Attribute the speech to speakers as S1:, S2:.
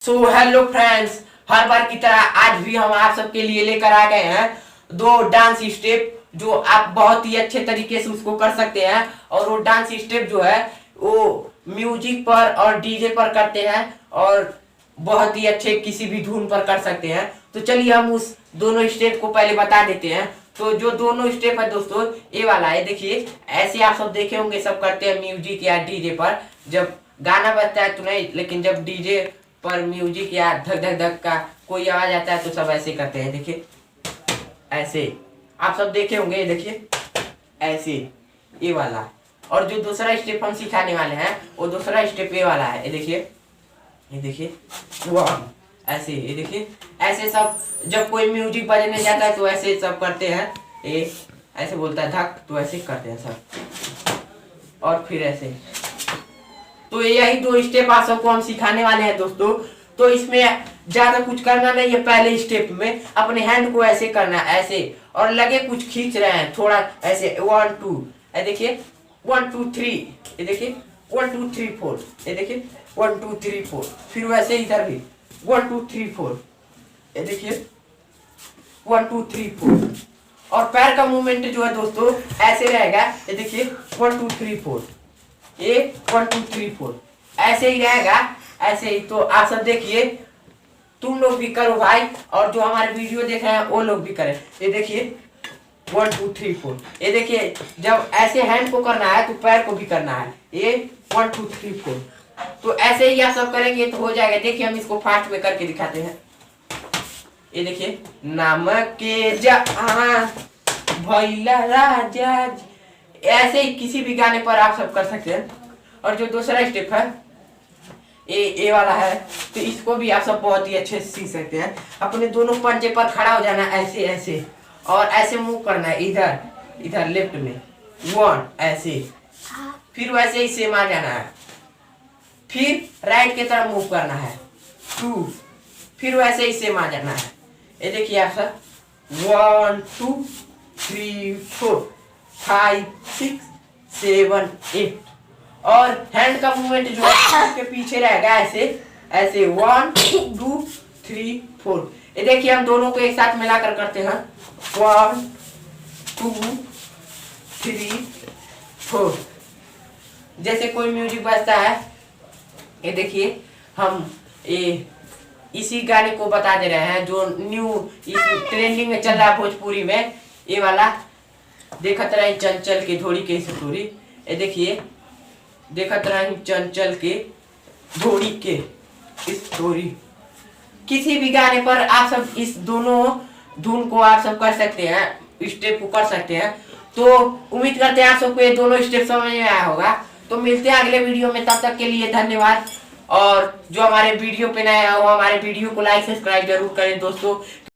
S1: Hello friends, हर बार की तरह आज भी हम आप सबके लिए लेकर आ गए हैं दो डांस स्टेप जो आप बहुत ही अच्छे तरीके से उसको कर सकते हैं। और वो डांस स्टेप जो है वो म्यूजिक पर और डीजे पर करते हैं और बहुत ही अच्छे किसी भी धुन पर कर सकते हैं। तो चलिए हम उस दोनों स्टेप को पहले बता देते हैं। तो जो दोनों स्टेप है दोस्तों, ये वाला है, देखिए ऐसे आप सब देखे होंगे सब करते हैं म्यूजिक या डीजे पर। जब गाना बजता है तो नहीं, लेकिन जब डीजे पर म्यूजिक या धक धक धक का कोई आवाज आता है तो सब ऐसे करते हैं। देखिए ऐसे आप सब देखे होंगे, देखिए ऐसे ये वाला। और जो दूसरा स्टेप हम सिखाने वाले हैं वो दूसरा स्टेप ये वाला है। ये देखिए वन ऐसे, ये देखिए ऐसे सब जब कोई म्यूजिक बजने जाता है तो ऐसे सब करते हैं। ये ऐसे बोलता है धक तो ऐसे करते हैं सब, और फिर ऐसे। तो यही दो स्टेप आप सबको हम सिखाने वाले हैं दोस्तों। तो इसमें ज्यादा कुछ करना नहीं है। पहले स्टेप में अपने हैंड को ऐसे करना है, ऐसे, और लगे कुछ खींच रहे हैं थोड़ा ऐसे, 1 2, ये देखिए 1 2 3, ये देखिए 1 2 3 4, ये देखिए 1 2 3 4। फिर वैसे इधर भी 1 2 3 4, ये देखिए 1 2 3 4। और पैर का मूवमेंट जो है दोस्तों ऐसे रहेगा, ये देखिए 1 2 3 4, ये 1 2 3 4 ऐसे ही रहेगा, ऐसे ही। तो आप सब देखिए, तुम लोग भी करो भाई, और जो हमारे वीडियो देख रहे हैं वो लोग भी करें। ये देखिए 1 2 3 4, ये देखिए जब ऐसे हैंड को करना है तो पैर को भी करना है। ये 1 2 3 4। तो ऐसे ही आप सब करेंगे तो हो जाएगा। देखिए हम इसको फास्ट में करके दिखाते हैं। ये देखिए नमक के जहां भैला राजा, ऐसे ही किसी भी गाने पर आप सब कर सकते हैं। और जो दूसरा स्टेप है ए वाला है, तो इसको भी आप सब बहुत ही अच्छे से सीख सकते हैं। अपने दोनों पंजे पर खड़ा हो जाना ऐसे ऐसे, और ऐसे मूव करना है इधर इधर लेफ्ट में 1 ऐसे, फिर वैसे ही सेम आ जाना है। फिर राइट की तरफ मूव करना है 2, फिर वैसे ही सेम आ जाना है। ये देखिए आप सब 1 2 3 4 5 6 7 8। और हैंड का मूवमेंट जो है उसके पीछे रहेगा ऐसे ऐसे 1 2 3 4। ये देखिए हम दोनों को एक साथ मिलाकर करते हैं 1 2 3 4। जैसे कोई म्यूजिक बजता है, ये देखिए हम ये इसी गाने को बता दे रहे हैं जो न्यू इस ट्रेंडिंग में चल रहा है भोजपुरी में। ये वाला देखत रहे चंचल के धोड़ी के स्टोरी, ये देखिए देखत रहे चंचल के धोड़ी के स्टोरी। किसी भी गाने पर आप सब इस दोनों धुन को आप सब कर सकते हैं, स्टेप को कर सकते हैं। तो उम्मीद करते हैं आप सबको ये दोनों स्टेप समझ में आया होगा। तो मिलते हैं अगले वीडियो में, तब तक के लिए धन्यवाद। और जो हमारे वीडियो पे नया है वो हमारे वीडियो को लाइक सब्सक्राइब जरूर करें दोस्तों।